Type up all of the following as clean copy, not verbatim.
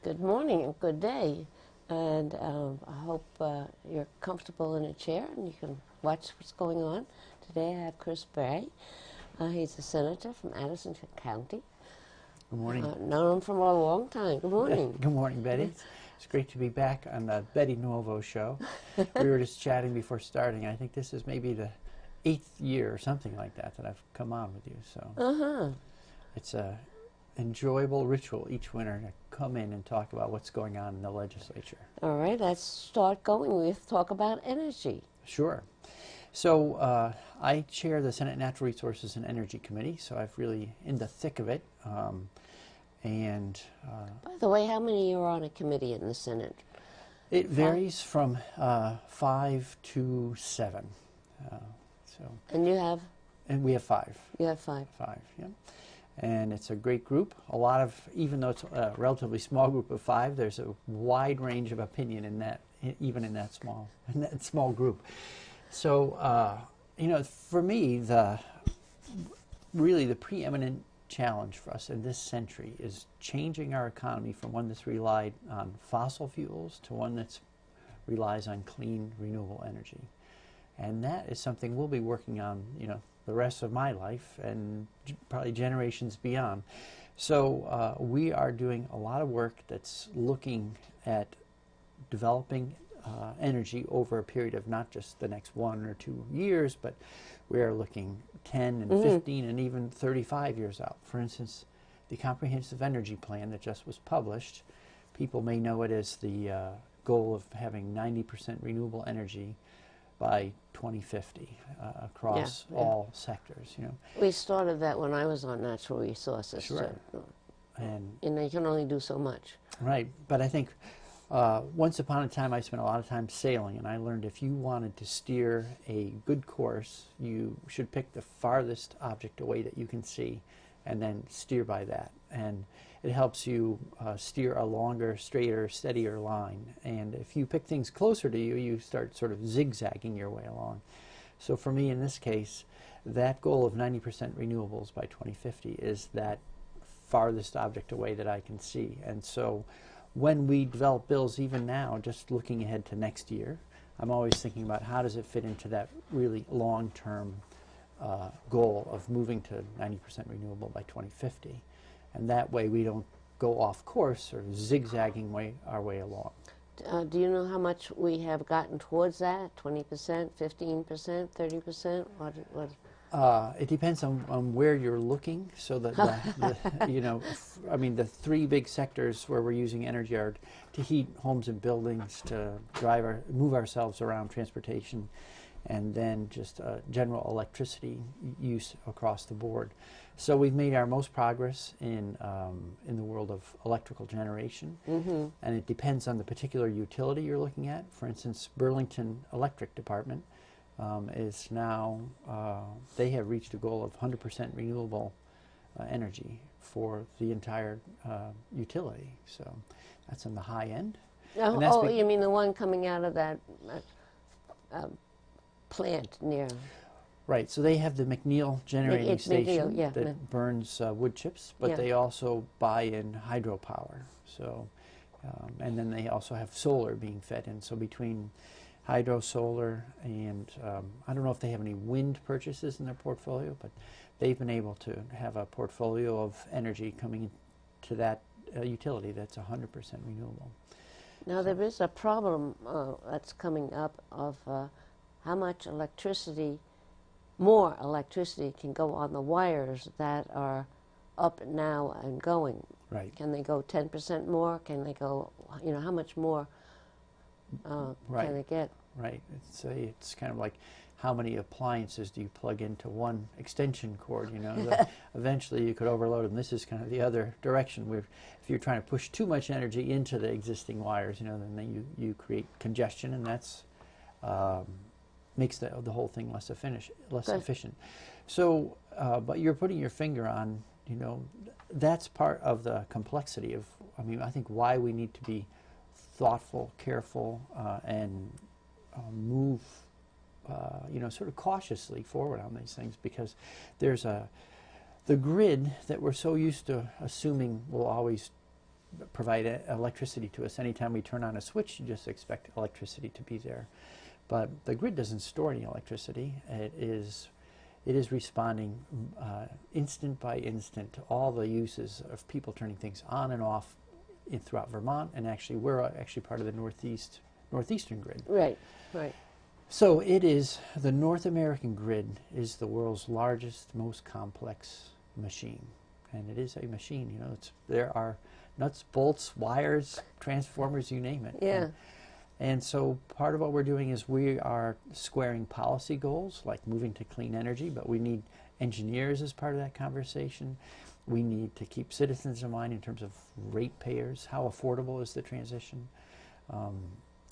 Good morning and good day. And I hope you're comfortable in a chair and you can watch what's going on. Today I have Chris Bray. He's a senator from Addison County. Good morning. Known him from a long time. Good morning. Good morning, Betty. It's great to be back on the Betty Nuovo show. We were just chatting before starting. I think this is maybe the 8th year or something like that that I've come on with you. So it's a enjoyable ritual each winter to come in and talk about what's going on in the legislature. All right, let's start going with talk about energy. Sure. So I chair the Senate Natural Resources and Energy Committee, so I've really in the thick of it. By the way, how many are on a committee in the Senate? It varies from 5 to 7. And you have? And we have 5. You have 5. 5, yeah. And it's a great group. A lot of, even though it's a relatively small group of 5, there's a wide range of opinion in that, even in that small group. So, you know, for me, really the preeminent challenge for us in this century is changing our economy from one that's relied on fossil fuels to one that relies on clean, renewable energy. And that is something we'll be working on, you know, the rest of my life and probably generations beyond. So we are doing a lot of work that's looking at developing energy over a period of not just the next 1 or 2 years, but we are looking 10 and 15 and even 35 years out. For instance, the Comprehensive Energy Plan that just was published, people may know it as the goal of having 90% renewable energy by 2050 across all sectors. You know, we started that when I was on natural resources. Sure. And you can only do so much. Right, but I think once upon a time I spent a lot of time sailing, and I learned if you wanted to steer a good course, you should pick the farthest object away that you can see and then steer by that. And it helps you steer a longer, straighter, steadier line. And if you pick things closer to you, you start sort of zigzagging your way along. So for me in this case, that goal of 90% renewables by 2050 is that farthest object away that I can see. And so when we develop bills, even now, just looking ahead to next year, I'm always thinking about how does it fit into that really long-term goal of moving to 90% renewable by 2050. And that way we don't go off course or zigzagging our way along. Do you know how much we have gotten towards that? 20%, 15%, 30%? What? It depends on where you're looking. So that you know, I mean, the 3 big sectors where we're using energy are to heat homes and buildings, to move ourselves around, transportation, and then just general electricity use across the board. So we've made our most progress in the world of electrical generation, and it depends on the particular utility you're looking at. For instance, Burlington Electric Department is now, they have reached a goal of 100% renewable energy for the entire utility. So that's on the high end. Oh, you mean the one coming out of that plant near... Right, so they have the McNeil generating station yeah, that burns wood chips, but they also buy in hydropower. So, and then they also have solar being fed in. So between hydro, solar, and I don't know if they have any wind purchases in their portfolio, but they've been able to have a portfolio of energy coming to that utility that's 100% renewable. Now there is a problem that's coming up of how much electricity, more electricity can go on the wires that are up now and going. Right. Can they go 10% more? Can they go, you know, how much more can they get? Right. It's kind of like how many appliances do you plug into one extension cord, you know? Eventually you could overload them. This is kind of the other direction. If you're trying to push too much energy into the existing wires, you know, then you create congestion, and that's makes the whole thing less efficient. So, but you're putting your finger on, you know, that's part of the complexity of, I mean, I think why we need to be thoughtful, careful, and move, you know, sort of cautiously forward on these things, because there's the grid that we're so used to assuming will always provide electricity to us. Anytime we turn on a switch, you just expect electricity to be there. But the grid doesn't store any electricity. It is responding instant by instant to all the uses of people turning things on and off throughout Vermont, and actually we're actually part of the northeastern grid. Right, right. So it is, the North American grid is the world's largest, most complex machine. And it is a machine, you know, there are nuts, bolts, wires, transformers, you name it. Yeah. And so part of what we're doing is we are squaring policy goals, like moving to clean energy, but we need engineers as part of that conversation. We need to keep citizens in mind in terms of ratepayers. How affordable is the transition?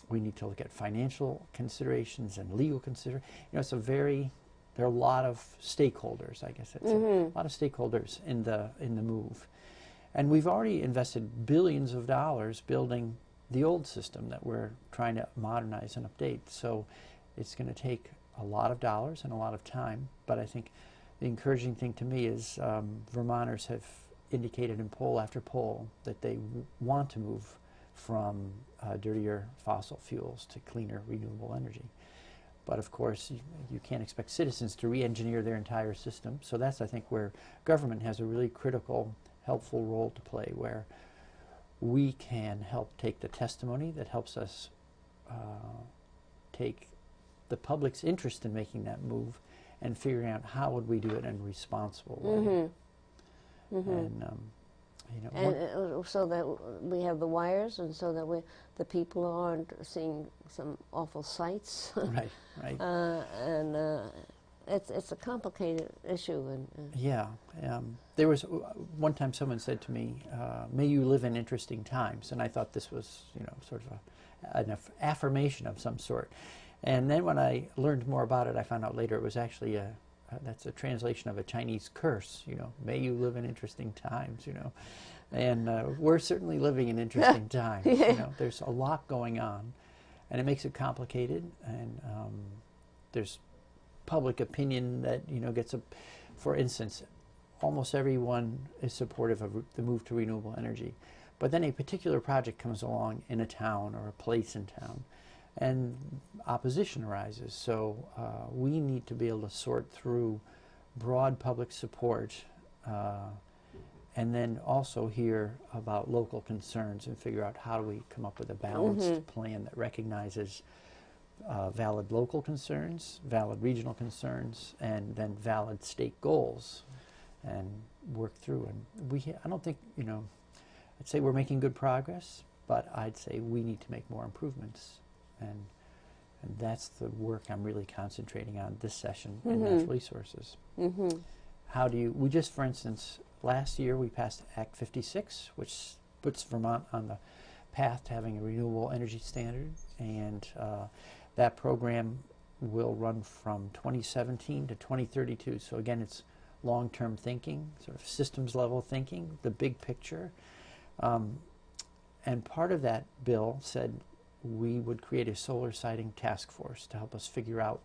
We need to look at financial considerations and legal considerations. You know, there are a lot of stakeholders, I guess that's a lot of stakeholders in the move. And we've already invested billions of dollars building the old system that we're trying to modernize and update. So it's going to take a lot of dollars and a lot of time, but I think the encouraging thing to me is Vermonters have indicated in poll after poll that they want to move from dirtier fossil fuels to cleaner renewable energy. But of course, you can't expect citizens to re-engineer their entire system. So that's, I think, where government has a really critical, helpful role to play, where we can help take the testimony that helps us take the public's interest in making that move and figuring out how would we do it in a responsible way. And you know, and so that we have the wires, and so that the people aren't seeing some awful sights. right, right. And it's a complicated issue. And yeah, there was one time someone said to me, "May you live in interesting times," and I thought this was, you know, sort of an affirmation of some sort. And then when I learned more about it, I found out later it was actually that's a translation of a Chinese curse, you know, may you live in interesting times, you know. And we're certainly living in interesting times, you know. There's a lot going on, and it makes it complicated, and there's public opinion that, you know, for instance, almost everyone is supportive of the move to renewable energy. But then a particular project comes along in a town or a place in town, and opposition arises. So we need to be able to sort through broad public support and then also hear about local concerns and figure out how do we come up with a balanced plan that recognizes valid local concerns, valid regional concerns, and then valid state goals, and work through. And I don't think, you know, I'd say we're making good progress, but I'd say we need to make more improvements. And that's the work I'm really concentrating on this session in natural resources. How do you, we just, for instance, last year we passed Act 56, which puts Vermont on the path to having a renewable energy standard, and that program will run from 2017 to 2032. So again, it's long-term thinking, sort of systems level thinking, the big picture. And part of that bill said we would create a solar siting task force to help us figure out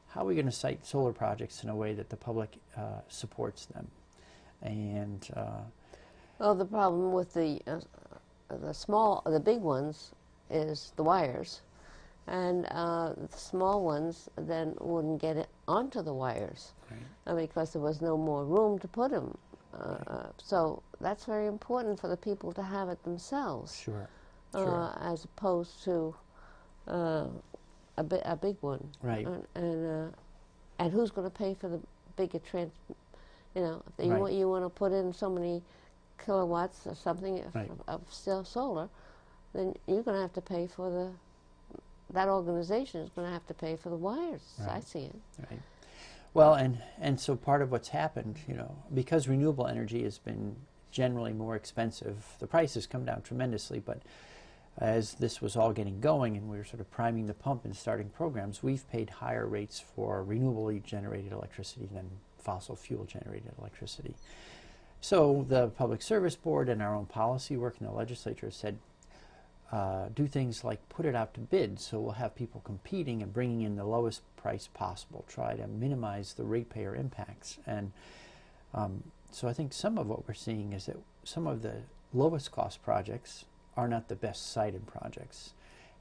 how we're going to site solar projects in a way that the public supports them. And well, the problem with the big ones is the wires, and the small ones then wouldn't get it onto the wires, because there was no more room to put them. So that's very important for the people to have it themselves. Sure. As opposed to a big one. Right. And who's going to pay for the bigger you know, if you want to put in so many kilowatts or something of still solar, then you're going to have to pay for that organization is going to have to pay for the wires. Right. I see it. Right. Well, and so part of what's happened, you know, because renewable energy has been generally more expensive, the price has come down tremendously, but as this was all getting going and we were sort of priming the pump and starting programs, we've paid higher rates for renewably generated electricity than fossil fuel generated electricity. So the Public Service Board and our own policy work in the legislature said, do things like put it out to bid, so we'll have people competing and bringing in the lowest price possible, try to minimize the ratepayer impacts. And so I think some of what we're seeing is that some of the lowest cost projects are not the best sited projects.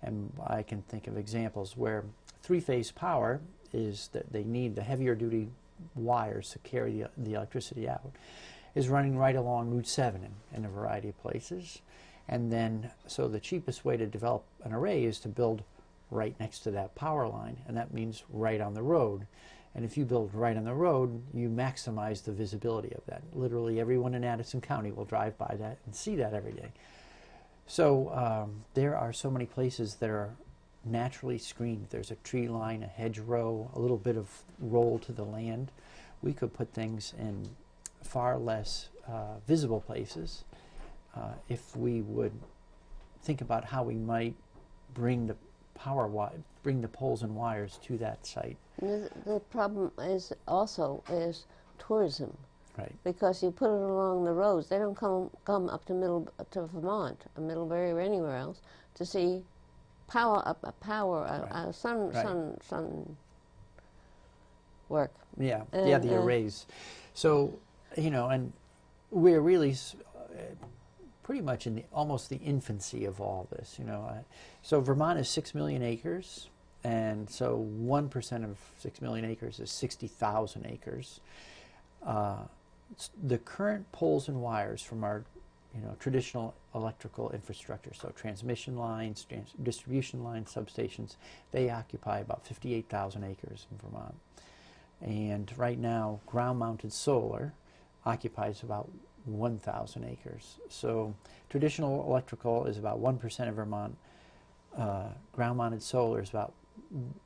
And I can think of examples where three-phase power is that they need the heavier duty wires to carry the electricity out, is running right along Route 7 in a variety of places. And then, so the cheapest way to develop an array is to build right next to that power line, and that means right on the road. And if you build right on the road, you maximize the visibility of that. Literally everyone in Addison County will drive by that and see that every day. So there are so many places that are naturally screened. There's a tree line, a hedgerow, a little bit of roll to the land. We could put things in far less visible places if we would think about how we might bring the bring the poles and wires to that site. The problem is also tourism. Right. Because you put it along the roads, they don't come up to Vermont or Middlebury or anywhere else to see Right. sun work. Yeah, And, yeah, the arrays. So, you know, and we're really pretty much in almost the infancy of all this, you know. So Vermont is 6 million acres, and so 1% of 6 million acres is 60,000 acres. The current poles and wires from our, you know, traditional electrical infrastructure, so transmission lines, distribution lines, substations, they occupy about 58,000 acres in Vermont. And right now, ground-mounted solar occupies about 1,000 acres. So traditional electrical is about 1% of Vermont. Ground-mounted solar is about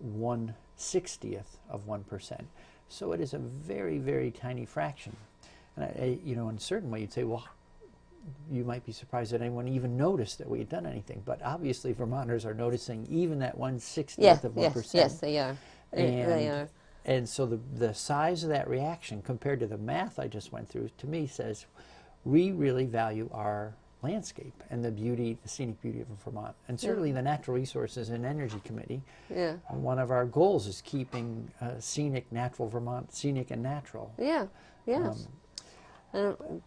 1/60th of 1%. So it is a very, very tiny fraction. And you know, in a certain way, you'd say, well, you might be surprised that anyone even noticed that we had done anything. But obviously, Vermonters are noticing even that 1/60th of 1%. Yes, they are. They are. And so the size of that reaction compared to the math I just went through, to me, says we really value our landscape and the beauty, the scenic beauty of Vermont. And certainly the Natural Resources and Energy Committee, one of our goals is keeping scenic, natural Vermont, scenic and natural. Yeah, yes.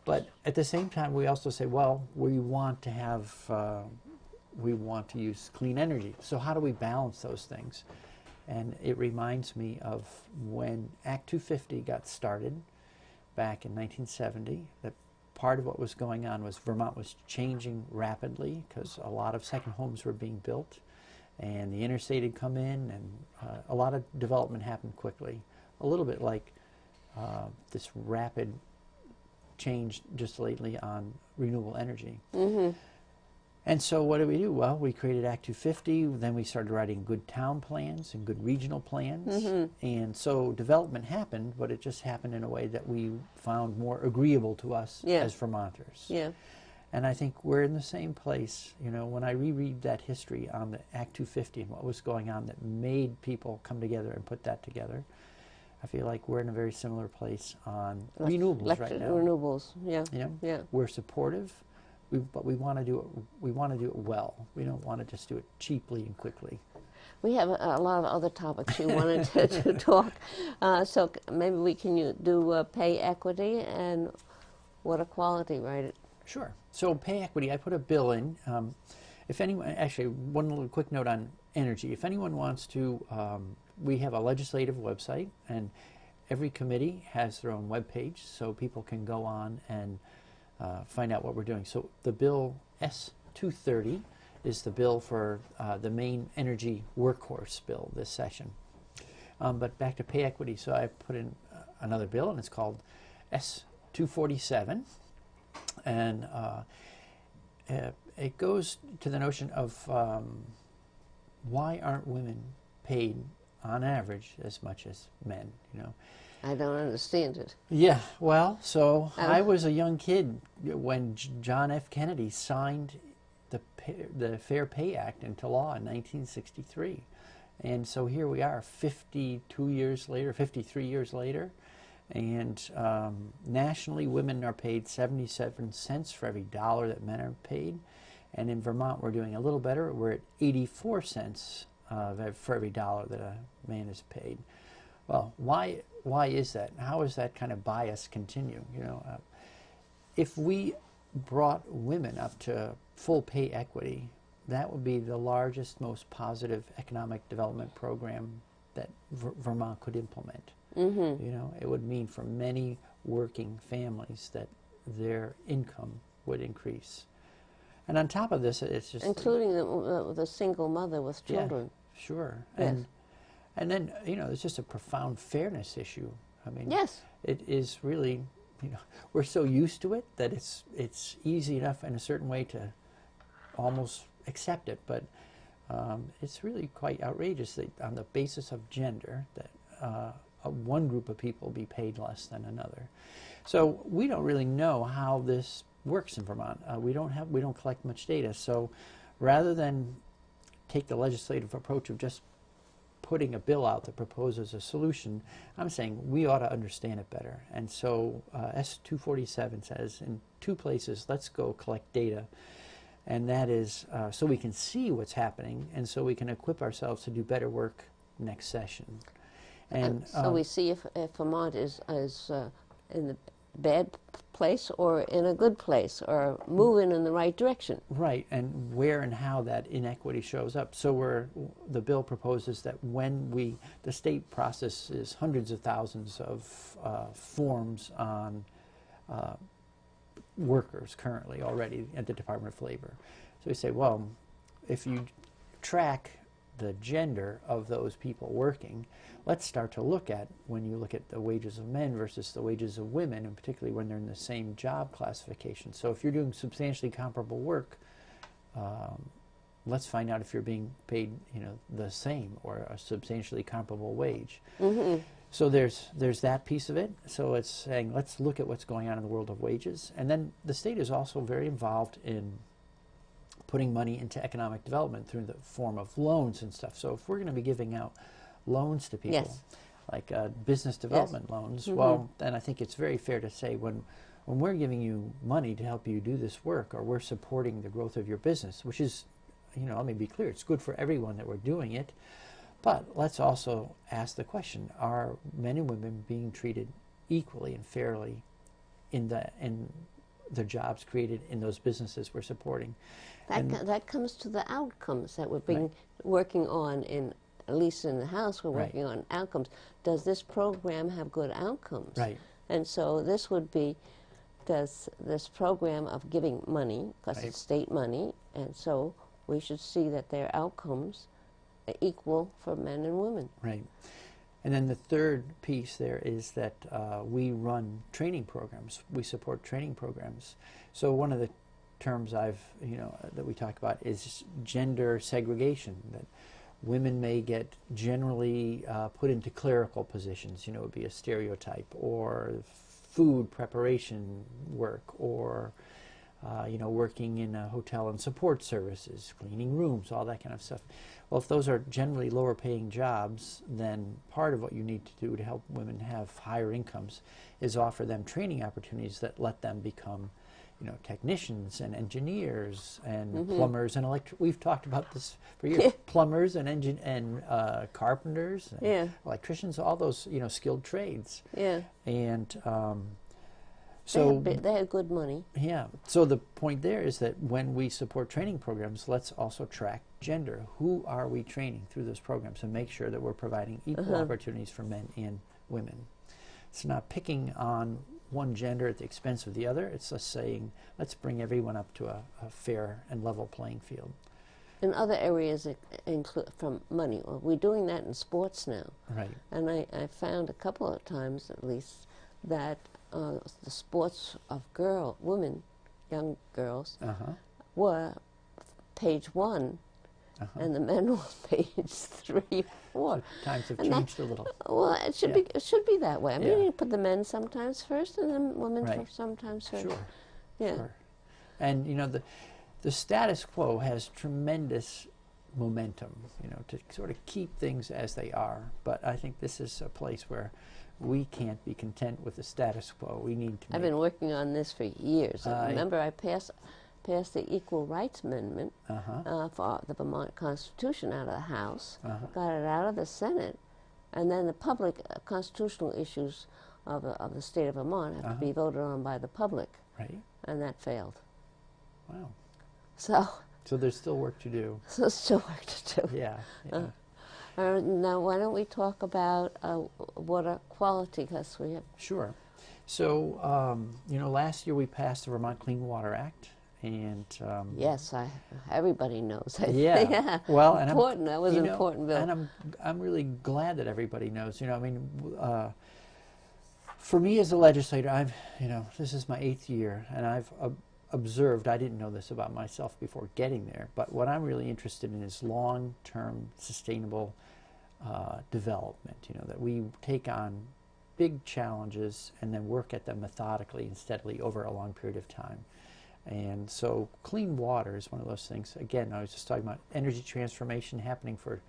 But at the same time, we also say, well, we want to have, we want to use clean energy. So how do we balance those things? And it reminds me of when Act 250 got started back in 1970, that part of what was going on was Vermont was changing rapidly because a lot of second homes were being built and the interstate had come in and a lot of development happened quickly. A little bit like this rapid change just lately on renewable energy. Mm-hmm. And so what did we do? Well, we created Act 250, then we started writing good town plans and good regional plans. Mm-hmm. And so development happened, but it just happened in a way that we found more agreeable to us as Vermonters. Yeah. And I think we're in the same place. You know, when I reread that history on the Act 250 and what was going on that made people come together and put that together, I feel like we're in a very similar place on renewables right now. Renewables, yeah. You know? Yeah. We're supportive. But we want to do it. We want to do it well. We don't want to just do it cheaply and quickly. We have a lot of other topics you wanted to talk. So maybe we can do pay equity and water quality, right? Sure. So pay equity. I put a bill in. If anyone, actually, one little quick note on energy. If anyone wants to, we have a legislative website, and every committee has their own web page, so people can go on and find out what we're doing. So the bill S-230 is the bill for the main energy workhorse bill this session. But back to pay equity, so I put in another bill, and it's called S-247. And it goes to the notion of why aren't women paid on average as much as men, you know? I don't understand it. Yeah, well, so I was a young kid when John F. Kennedy signed the Fair Pay Act into law in 1963. And so here we are 52 years later, 53 years later, and nationally women are paid 77 cents for every dollar that men are paid. And in Vermont we're doing a little better. We're at 84 cents for every dollar that a man is paid. Well, why is that? How does that kind of bias continue? You know, if we brought women up to full pay equity, that would be the largest, most positive economic development program that Vermont could implement. Mm-hmm. You know, it would mean for many working families that their income would increase. And on top of this, it's just Including the single mother with children. yeah, sure. Yes. And then, you know, it's just a profound fairness issue. I mean, Yes. it is really, you know, we're so used to it that it's easy enough in a certain way to almost accept it, but it's really quite outrageous that on the basis of gender that one group of people be paid less than another. So we don't really know how this works in Vermont. We don't collect much data. So rather than take the legislative approach of just putting a bill out that proposes a solution, I'm saying we ought to understand it better. And so S247 says in 2 places, let's go collect data. And that is so we can see what's happening and so we can equip ourselves to do better work next session. And so we see if Vermont is in the bad place or in a good place or moving in the right direction. Right, and where and how that inequity shows up. So the bill proposes that when the state processes hundreds of thousands of forms on workers currently already at the Department of Labor. So we say, well, if you track the gender of those people working, let's start to look at, when you look at the wages of men versus the wages of women, and particularly when they're in the same job classification. So if you're doing substantially comparable work, let's find out if you're being paid, you know, the same or a substantially comparable wage. Mm-hmm. So there's that piece of it. So it's saying, let's look at what's going on in the world of wages. And then the state is also very involved in putting money into economic development through the form of loans and stuff. So if we're going to be giving out loans to people, Yes. like business development loans, Mm-hmm. well, then I think it's very fair to say when we're giving you money to help you do this work, or we're supporting the growth of your business, which is, you know, let me be clear, it's good for everyone that we're doing it, but let's also ask the question, are men and women being treated equally and fairly in the jobs created in those businesses we're supporting? That comes to the outcomes that we're Right. working on at least in the House, we're Right. working on outcomes. Does this program have good outcomes? Right. And so this would be, does this program of giving money, because Right. it's state money, and so we should see that their outcomes are equal for men and women. Right. And then the third piece there is that we run training programs. We support training programs. So one of the terms that we talk about is gender segregation, that women may get generally put into clerical positions, you know, it would be a stereotype, or food preparation work, or you know, working in a hotel and support services, cleaning rooms, all that kind of stuff. Well, if those are generally lower paying jobs, then part of what you need to do to help women have higher incomes is offer them training opportunities that let them become, you know, technicians and engineers and Mm-hmm. plumbers and we've talked about this for years. Plumbers and carpenters and Yeah. electricians, all those, you know, skilled trades. Yeah. And So they have good money. yeah. So the point there is that when we support training programs, let's also track gender. Who are we training through those programs, and make sure that we're providing equal opportunities for men and women. It's not picking on one gender at the expense of the other. It's just saying, let's bring everyone up to a fair and level playing field. In other areas, from money. Well, we're doing that in sports now. Right. And I found a couple of times, at least, that the sports of women, young girls, were page 1, and the men were page 3 or 4. Times have And changed a little. Well, it should be that way. I mean, Yeah. you put the men sometimes first, and then women Right. sometimes first. Sure. Yeah. Sure. And you know, the status quo has tremendous momentum, you know, to sort of keep things as they are. But I think this is a place where we can't be content with the status quo. We need to. I've been working on this for years. Aye. Remember, I passed the Equal Rights Amendment for the Vermont Constitution out of the House, got it out of the Senate, and then the public constitutional issues of the state of Vermont have to be voted on by the public, Right. and that failed. Wow. So, So there's still work to do. so there's still work to do. Yeah. Yeah. Now, why don't we talk about water quality? Because we have. Sure. So, last year we passed the Vermont Clean Water Act, and Yes, everybody knows. yeah. Yeah. Well, and Important. That was you an know, important bill. and I'm really glad that everybody knows. For me as a legislator, this is my 8th year, and I've observed. I didn't know this about myself before getting there, but what I'm really interested in is long-term sustainable development. That we take on big challenges and then work at them methodically and steadily over a long period of time. And so clean water is one of those things. Again, I was just talking about energy transformation happening for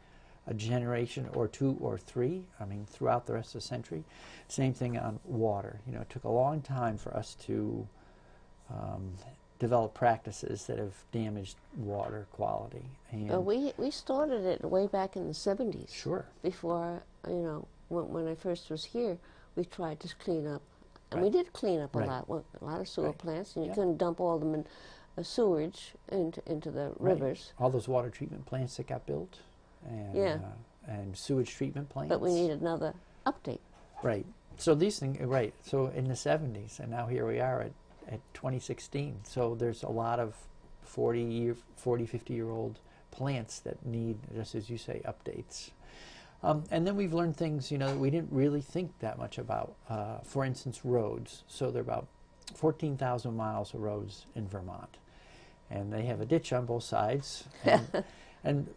a generation or 2 or 3, throughout the rest of the century. Same thing on water. It took a long time for us to develop practices that have damaged water quality. And We started it way back in the 70s. Sure. Before, when I first was here, we tried to clean up. And Right. we did clean up a Right. lot. Well, a lot of sewer Right. plants, and you Yeah. couldn't dump all them in sewage into the Right. rivers. All those water treatment plants that got built, and Yeah. and sewage treatment plants. But we need another update. Right. So these things, right. So in the 70s, and now here we are at 2016. So there's a lot of 40, 50-year-old plants that need, just as you say, updates. And then we've learned things, that we didn't really think that much about. For instance, roads. So there are about 14,000 miles of roads in Vermont. And they have a ditch on both sides. And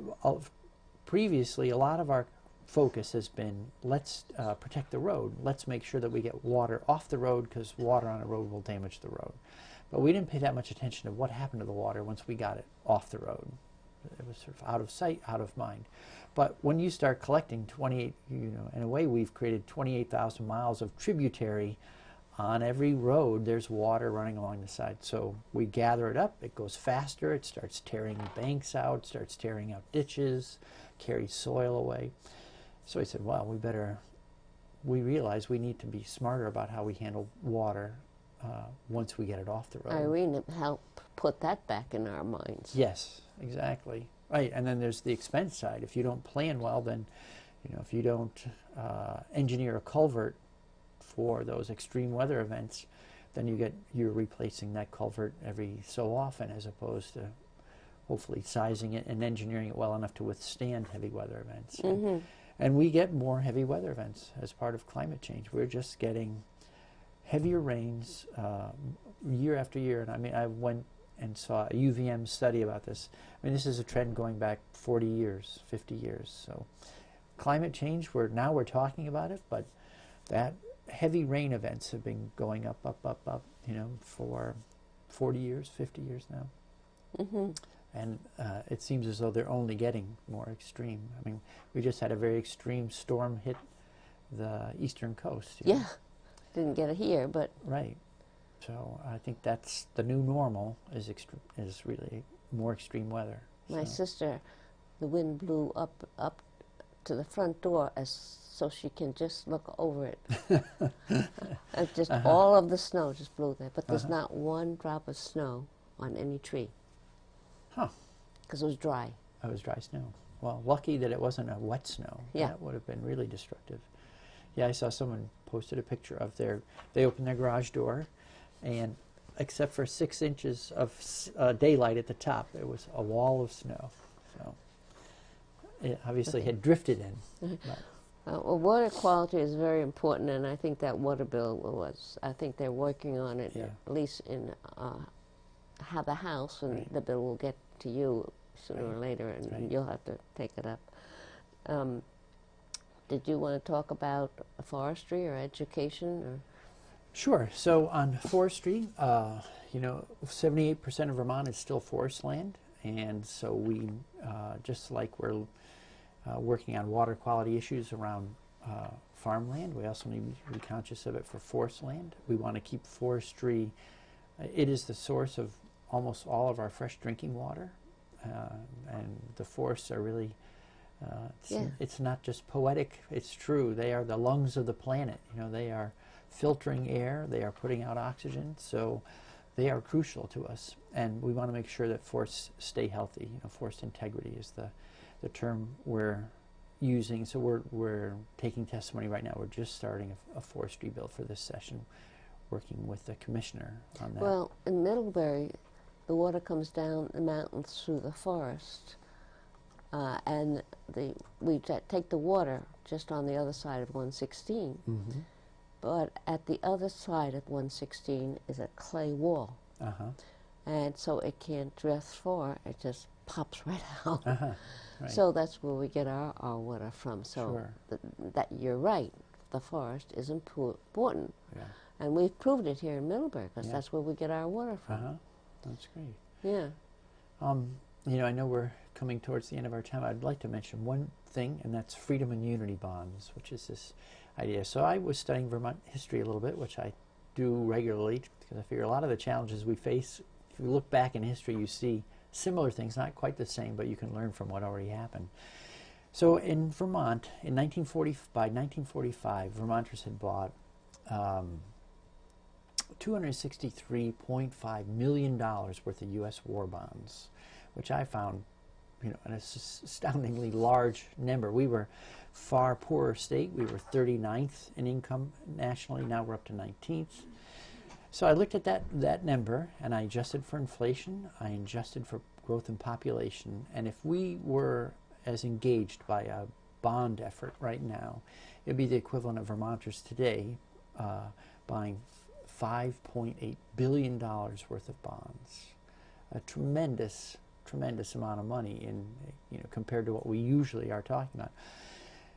previously, a lot of our focus has been, let's protect the road. Let's make sure that we get water off the road, because water on a road will damage the road. But we didn't pay that much attention to what happened to the water once we got it off the road. It was sort of out of sight, out of mind. But when you start collecting 28, in a way we've created 28,000 miles of tributary. On every road there's water running along the side. So we gather it up, it goes faster, it starts tearing banks out, starts tearing out ditches, carries soil away. So I said, well, we realize we need to be smarter about how we handle water once we get it off the road. Irene helped put that back in our minds. Yes, exactly. Right, and then there's the expense side. If you don't plan well, then, if you don't engineer a culvert for those extreme weather events, then you're replacing that culvert every so often, as opposed to hopefully sizing it and engineering it well enough to withstand heavy weather events. Mm-hmm. And we get more heavy weather events as part of climate change. We're just getting heavier rains year after year. And I went and saw a UVM study about this. This is a trend going back 40 years, 50 years. So climate change, we're talking about it, but that heavy rain events have been going up, for 40 years, 50 years now. Mm-hmm. And it seems as though they're only getting more extreme. We just had a very extreme storm hit the eastern coast. Yeah, didn't get it here, but Right. So I think that's the new normal, is really more extreme weather. my So- sister, the wind blew up to the front door so she can just look over it. And just all of the snow just blew there, but there's not one drop of snow on any tree. Huh. Because it was dry. It was dry snow. Well, lucky that it wasn't a wet snow. Yeah. That would have been really destructive. Yeah, I saw someone posted a picture of they opened their garage door, and except for 6 inches of daylight at the top, there was a wall of snow. So it obviously had drifted in. But Well, water quality is very important, and I think that water bill I think they're working on it, Yeah. at least in the House, and Right. the bill will get to you sooner or Right. later, and Right. you'll have to take it up. Did you want to talk about forestry or education? Or? Sure. So on forestry, 78% of Vermont is still forest land, and so we, just like we're working on water quality issues around farmland, we also need to be conscious of it for forest land. We want to keep forestry. It is the source of almost all of our fresh drinking water, and the forests are really. It's not just poetic, it's true. They are the lungs of the planet. They are filtering air, they are putting out oxygen. So they are crucial to us, and we want to make sure that forests stay healthy. You know, forest integrity is the term we're using. So we're taking testimony right now. We're just starting a forestry bill for this session, working with the commissioner on that. Well, in Middlebury, the water comes down the mountains through the forest, and we take the water just on the other side of 116. Mm-hmm. But at the other side of 116 is a clay wall. Uh-huh. And so it can't drift far, it just pops right out. Uh-huh. Right. So that's where we get our water from. So Sure. that you're right, the forest is important. Yeah. And we've proved it here in Middlebury, because Yeah. that's where we get our water from. Uh-huh. That's great. Yeah. You know, I know we're coming towards the end of our time. I'd like to mention one thing, and that's freedom and unity bonds, which is this idea. So I was studying Vermont history a little bit, which I do regularly, because I figure a lot of the challenges we face, if you look back in history, you see similar things, not quite the same, but you can learn from what already happened. So in Vermont, by 1945, Vermonters had bought $263.5 million worth of U.S. war bonds, which I found, you know, an astoundingly large number. We were far poorer state. We were 39th in income nationally. Now we're up to 19th. So I looked at that number, and I adjusted for inflation. I adjusted for growth in population. And if we were as engaged by a bond effort right now, it would be the equivalent of Vermonters today buying $5.8 billion worth of bonds. A tremendous amount of money in, you know, compared to what we usually are talking about.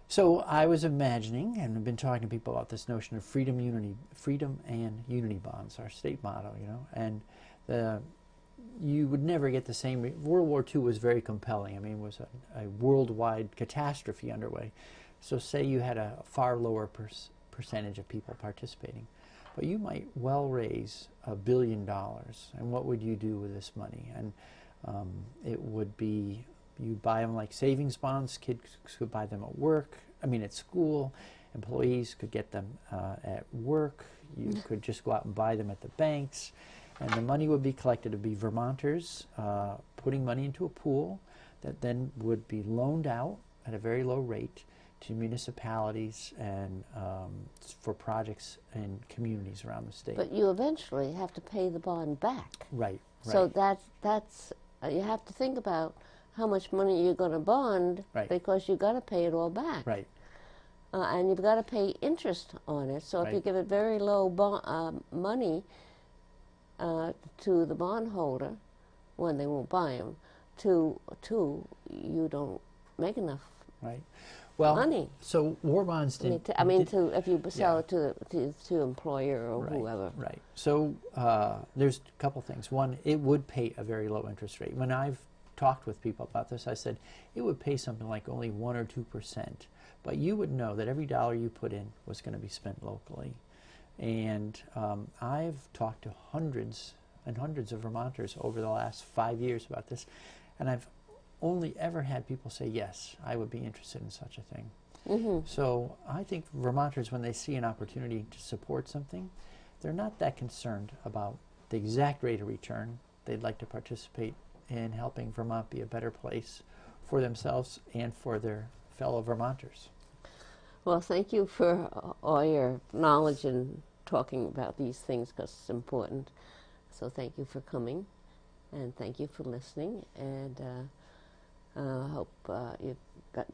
So I was imagining, and I've been talking to people about this notion of freedom and unity bonds, our state motto, you know, and you would never get the same. World War II was very compelling. I mean, it was a worldwide catastrophe underway. So say you had a far lower percentage of people participating, but you might well raise $1 billion. And what would you do with this money? And it would be, you buy them like savings bonds. Kids could buy them at school. Employees could get them at work. You could just go out and buy them at the banks. And the money would be collected. It would be Vermonters putting money into a pool that then would be loaned out at a very low rate to municipalities and for projects in communities around the state. But you eventually have to pay the bond back. Right. So that's you have to think about how much money you're going to bond, Right. because you've got to pay it all back. Right. And you've got to pay interest on it. So if you Right. give it very low money to the bondholder, when they won't buy them, you don't make enough Right. Well, money. so war bonds did. If you sell Yeah. it to employer or Right, whoever. Right. So there's a couple things. One, it would pay a very low interest rate. When I've talked with people about this, I said it would pay something like only 1 or 2%, but you would know that every dollar you put in was going to be spent locally. And I've talked to hundreds and hundreds of Vermonters over the last 5 years about this, and I've only ever had people say, yes, I would be interested in such a thing. Mm-hmm. So I think Vermonters, when they see an opportunity to support something, they're not that concerned about the exact rate of return. They'd like to participate in helping Vermont be a better place for themselves and for their fellow Vermonters. Well, thank you for all your knowledge and talking about these things, because it's important. So thank you for coming, and thank you for listening, and I hope you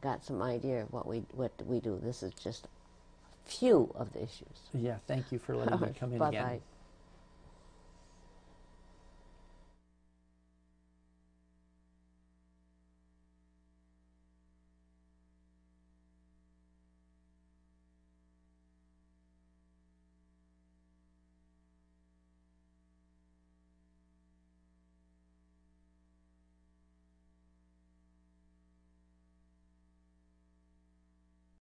got some idea of what we do. This is just a few of the issues. Yeah, thank you for letting me come in again. Bye-bye.